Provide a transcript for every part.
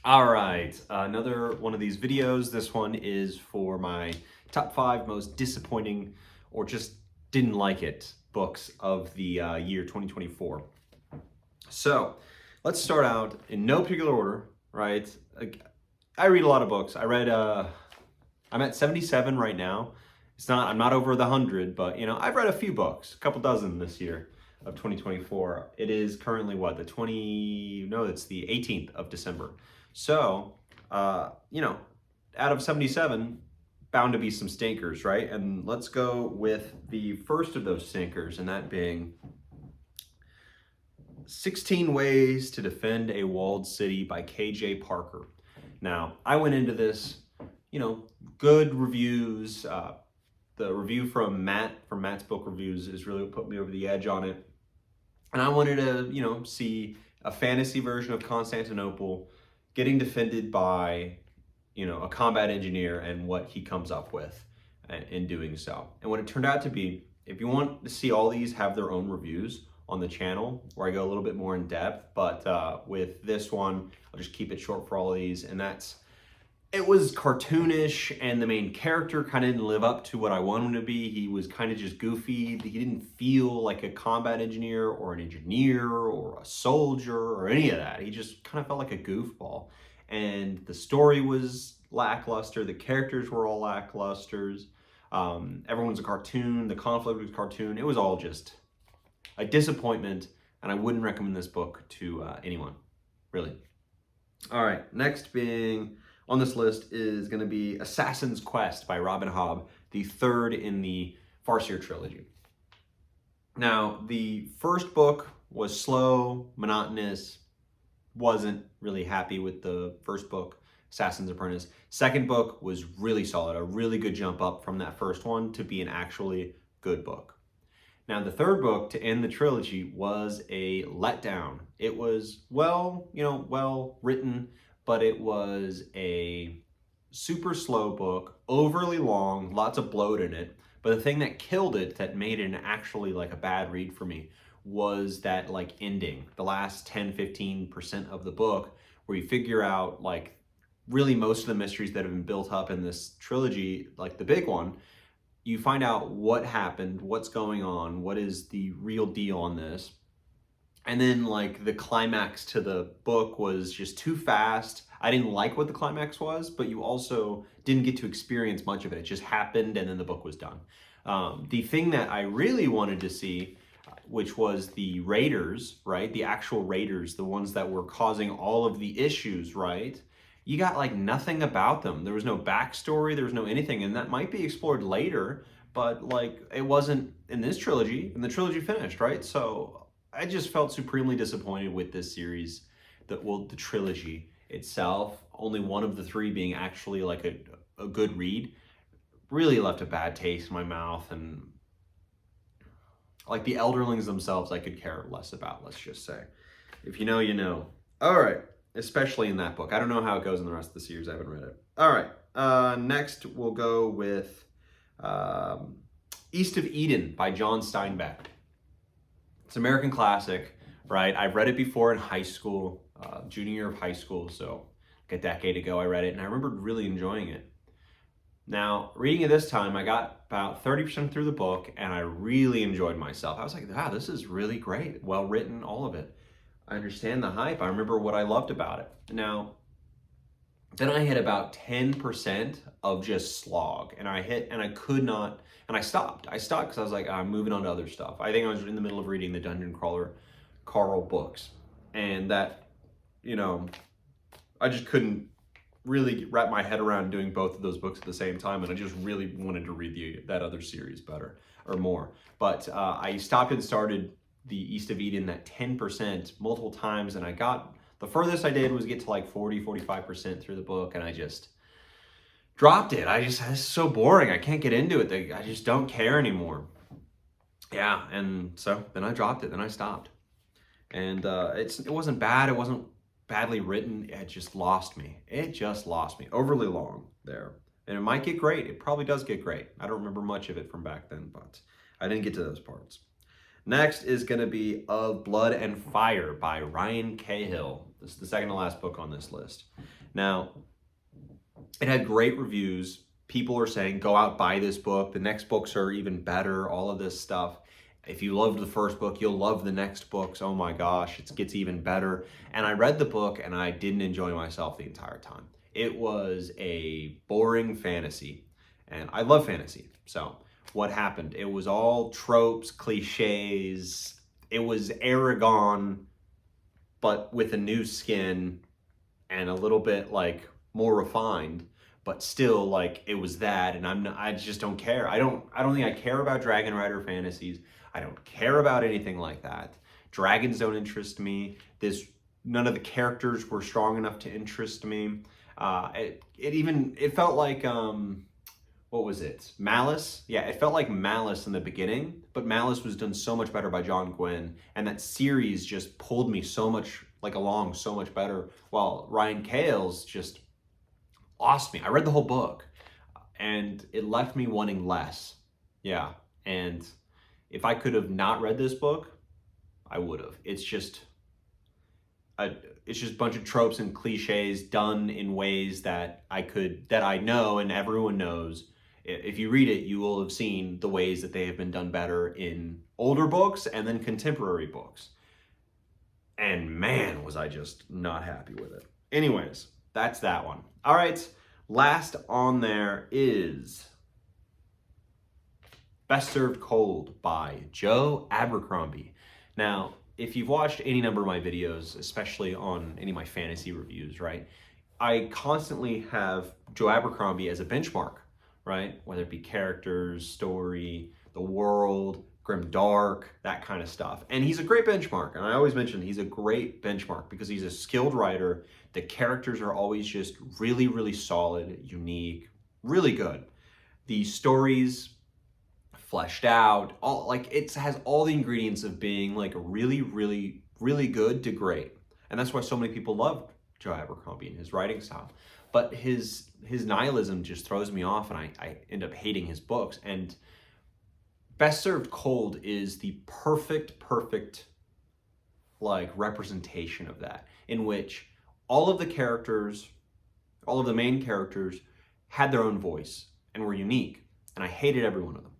All right, another one of these videos. This one is for my top 5 most disappointing or just didn't like it books of the year 2024. So let's start out in no particular order, right? I read a lot of books. I'm at 77 right now. I'm not over the 100, but I've read a few books, a couple dozen this year of 2024. It is currently what, it's the 18th of December. So, out of 77, bound to be some stinkers, right? And let's go with the first of those stinkers, and that being 16 Ways to Defend a Walled City by KJ Parker. Now, I went into this, good reviews. The review from Matt's Book Reviews is really what put me over the edge on it. And I wanted to, see a fantasy version of Constantinople getting defended by, a combat engineer and what he comes up with in doing so. And what it turned out to be, if you want to see all these have their own reviews on the channel, where I go a little bit more in depth, but with this one, I'll just keep it short for all of these, and it was cartoonish, and the main character kind of didn't live up to what I wanted him to be. He was kind of just goofy. He didn't feel like a combat engineer or an engineer or a soldier or any of that. He just kind of felt like a goofball. And the story was lackluster. The characters were all lacklusters. Everyone's a cartoon. The conflict was cartoon. It was all just a disappointment, and I wouldn't recommend this book to anyone, really. All right, next being on this list is going to be Assassin's Quest by Robin Hobb, the third in the Farseer trilogy. Now, the first book was slow, monotonous, wasn't really happy with the first book, Assassin's Apprentice. Second book was really solid, a really good jump up from that first one to be an actually good book. Now, the third book to end the trilogy was a letdown. It was well written, but it was a super slow book, overly long, lots of bloat in it. But the thing that killed it, that made it actually like a bad read for me, was that ending, the last 10-15% of the book, where you figure out really most of the mysteries that have been built up in this trilogy, like the big one. You find out what happened, what's going on, what is the real deal on this. And then the climax to the book was just too fast. I didn't like what the climax was, but you also didn't get to experience much of it. It just happened and then the book was done. The thing that I really wanted to see, which was the raiders, right? The actual raiders, the ones that were causing all of the issues, right? You got nothing about them. There was no backstory, there was no anything, and that might be explored later, but it wasn't in this trilogy, and the trilogy finished, right? So I just felt supremely disappointed with this series, the trilogy itself. Only one of the three being actually a good read. Really left a bad taste in my mouth, and the Elderlings themselves I could care less about, let's just say. If you know, you know. All right, especially in that book. I don't know how it goes in the rest of the series. I haven't read it. All right, next we'll go with East of Eden by John Steinbeck. It's an American classic, right? I've read it before in high school, junior year of high school, so a decade ago I read it, and I remember really enjoying it. Now, reading it this time, I got about 30% through the book, and I really enjoyed myself. I was like, wow, this is really great. Well written, all of it. I understand the hype. I remember what I loved about it. Now, then I hit about 10% of just slog, and I could not, and I stopped. I stopped because I was like, I'm moving on to other stuff. I think I was in the middle of reading the Dungeon Crawler Carl books, and that, I just couldn't really wrap my head around doing both of those books at the same time, and I just really wanted to read that other series better or more. But I stopped and started the East of Eden, that 10% multiple times, and the furthest I did was get to 40-45% through the book, and I just dropped it. It's so boring. I can't get into it. I just don't care anymore. Yeah, and so then I dropped it. Then I stopped. And it wasn't bad. It wasn't badly written. It just lost me. Overly long there. And it might get great. It probably does get great. I don't remember much of it from back then, but I didn't get to those parts. Next is going to be Of Blood and Fire by Ryan Cahill. This is the second to last book on this list. Now, it had great reviews. People are saying, go out, buy this book. The next books are even better, all of this stuff. If you loved the first book, you'll love the next books. Oh my gosh, it gets even better. And I read the book and I didn't enjoy myself the entire time. It was a boring fantasy, and I love fantasy. So what happened? It was all tropes, cliches. It was Aragon, but with a new skin and a little bit like more refined, but still like it was that. And I just don't care. I don't think I care about Dragon Rider fantasies. I don't care about anything like that. Dragons don't interest me. None of the characters were strong enough to interest me. It felt like what was it? Malice? Yeah, it felt like Malice in the beginning, but Malice was done so much better by John Gwynne, and that series just pulled me so much along so much better, while Ryan Cales just lost me. I read the whole book and it left me wanting less. Yeah, and if I could have not read this book, I would have. It's just a bunch of tropes and cliches done in ways that I know and everyone knows. If you read it, you will have seen the ways that they have been done better in older books and then contemporary books. And man, was I just not happy with it. Anyways, that's that one. All right, last on there is Best Served Cold by Joe Abercrombie. Now, if you've watched any number of my videos, especially on any of my fantasy reviews, right, I constantly have Joe Abercrombie as a benchmark, right? Whether it be characters, story, the world, grim dark, that kind of stuff. And he's a great benchmark. And I always mention he's a great benchmark because he's a skilled writer. The characters are always just really, really solid, unique, really good. The stories fleshed out, it has all the ingredients of being like really, really, really good to great. And that's why so many people love Joe Abercrombie and his writing style. But his nihilism just throws me off, and I end up hating his books. And Best Served Cold is the perfect like representation of that, in which all of the main characters had their own voice and were unique, and I hated every one of them.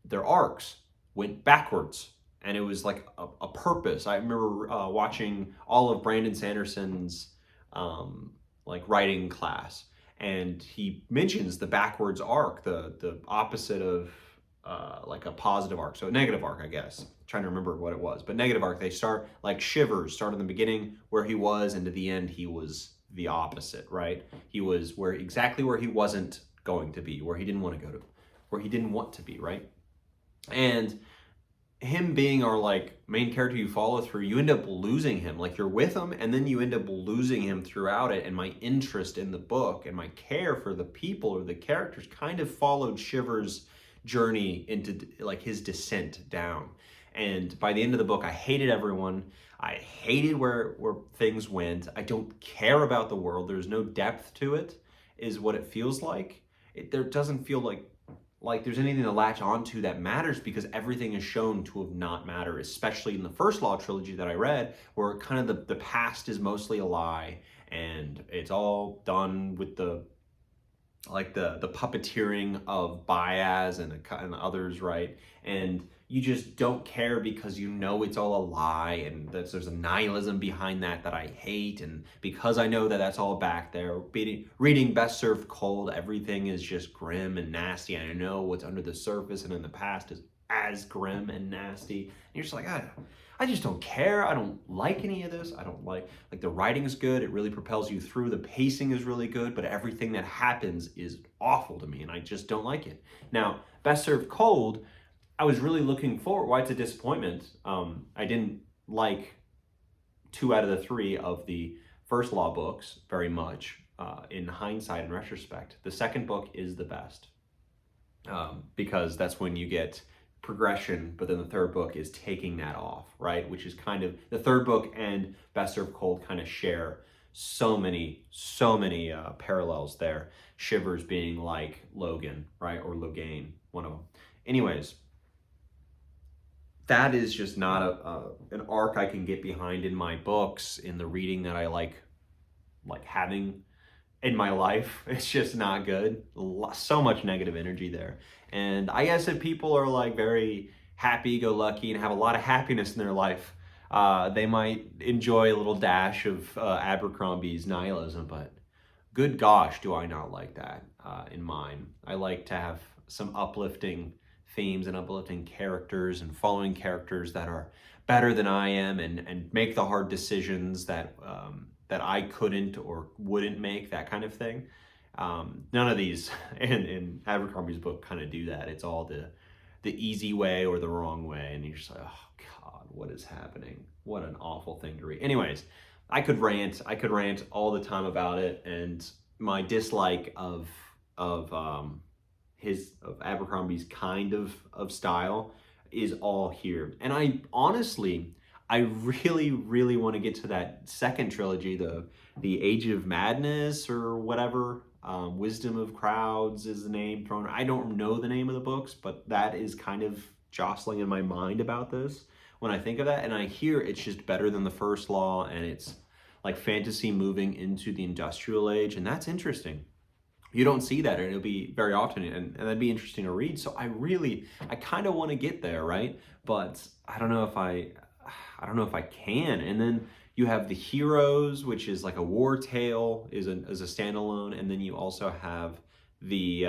Their arcs went backwards, and it was like a purpose. I remember watching all of Brandon Sanderson's like writing class, and he mentions the backwards arc, the opposite of like a positive arc, so a negative arc, I guess. I'm trying to remember what it was, but negative arc. They start like Shivers, start in the beginning where he was, and to the end he was the opposite, right? He was exactly where he wasn't going to be, where he didn't want to go to, where he didn't want to be, right? And him being our like main character you follow through, you end up losing him. Like, you're with him and then you end up losing him throughout it. And my interest in the book and my care for the people or the characters kind of followed Shivers' journey into like his descent down. And by the end of the book, I hated everyone. I hated where things went. I don't care about the world. There's no depth to it, is what it feels like. There doesn't feel like there's anything to latch onto that matters, because everything is shown to have not mattered, especially in the First Law trilogy that I read, where kind of the past is mostly a lie, and it's all done with the puppeteering of Baez and others, right? And you just don't care because you know it's all a lie, and there's a nihilism behind that I hate. And because I know that that's all back there, reading Best Served Cold, everything is just grim and nasty, and I know what's under the surface and in the past is as grim and nasty. And you're just like, I just don't care. I don't like any of this. I don't like the writing is good. It really propels you through. The pacing is really good, but everything that happens is awful to me, and I just don't like it. Now, Best Served Cold, I was really looking forward. Why it's a disappointment. I didn't like 2 out of the 3 of the First Law books very much. In hindsight and retrospect, the second book is the best, because that's when you get progression, but then the third book is taking that off, right? Which is kind of, the third book and Best Served Cold kind of share so many parallels there. Shivers being like Logan, right? Or Logain, one of them. Anyways, that is just not an arc I can get behind in my books, in the reading that I like having. in my life. It's just not good. So much negative energy there. And I guess if people are like very happy-go-lucky and have a lot of happiness in their life, they might enjoy a little dash of Abercrombie's nihilism, but good gosh, do I not like that in mine. I like to have some uplifting themes and uplifting characters and following characters that are better than I am and make the hard decisions that that I couldn't or wouldn't make, that kind of thing. None of these in Abercrombie's book kind of do that. It's all the easy way or the wrong way, and you're just like, oh God, what is happening? What an awful thing to read. Anyways, I could rant all the time about it, and my dislike of Abercrombie's kind of style is all here. And I honestly, I really want to get to that second trilogy, the Age of Madness or whatever. Wisdom of Crowds is the name thrown. I don't know the name of the books, but that is kind of jostling in my mind about this when I think of that. And I hear it's just better than the First Law, and it's like fantasy moving into the industrial age, and that's interesting. You don't see that, and it'll be very often, and that'd be interesting to read. So I kind of want to get there, right? But I don't know if I can. And then you have the Heroes, which is like a war tale, is a standalone, and then you also have the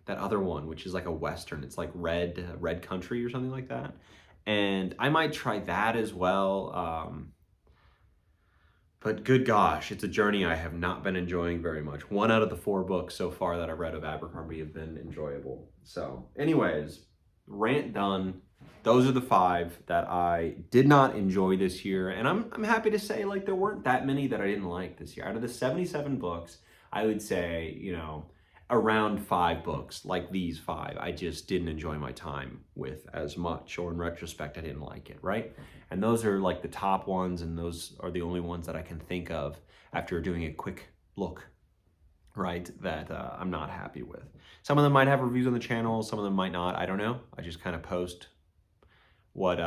that other one, which is like a Western. It's like Red Country or something like that. And I might try that as well. But good gosh, it's a journey I have not been enjoying very much. 1 out of the 4 books so far that I've read of Abercrombie have been enjoyable. So anyways, rant done. Those are the 5 that I did not enjoy this year. And I'm happy to say, like, there weren't that many that I didn't like this year. Out of the 77 books, I would say, you know, around 5 books, like these 5, I just didn't enjoy my time with as much, or in retrospect, I didn't like it, right? And those are like the top ones, and those are the only ones that I can think of after doing a quick look, right, that I'm not happy with. Some of them might have reviews on the channel, some of them might not, I don't know. I just kind of post what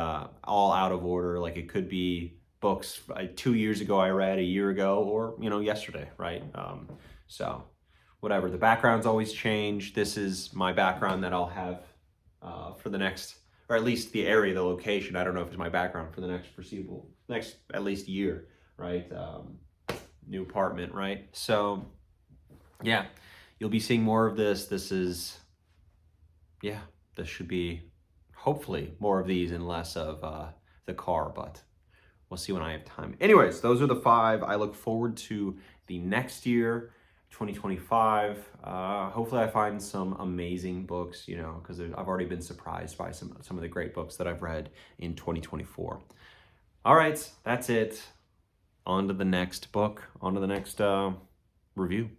all out of order, like it could be books 2 years ago I read, a year ago, or, you know, yesterday, right? So whatever, the backgrounds always change. This is my background that I'll have for the next, or at least the area, the location. I don't know if it's my background for the next at least year, right? New apartment, right? So yeah, you'll be seeing more of this. This should be hopefully more of these and less of the car, but we'll see when I have time. Anyways, those are the 5. I look forward to the next year, 2025. Hopefully I find some amazing books, you know, because I've already been surprised by some of the great books that I've read in 2024. All right, that's it. On to the next book, on to the next review.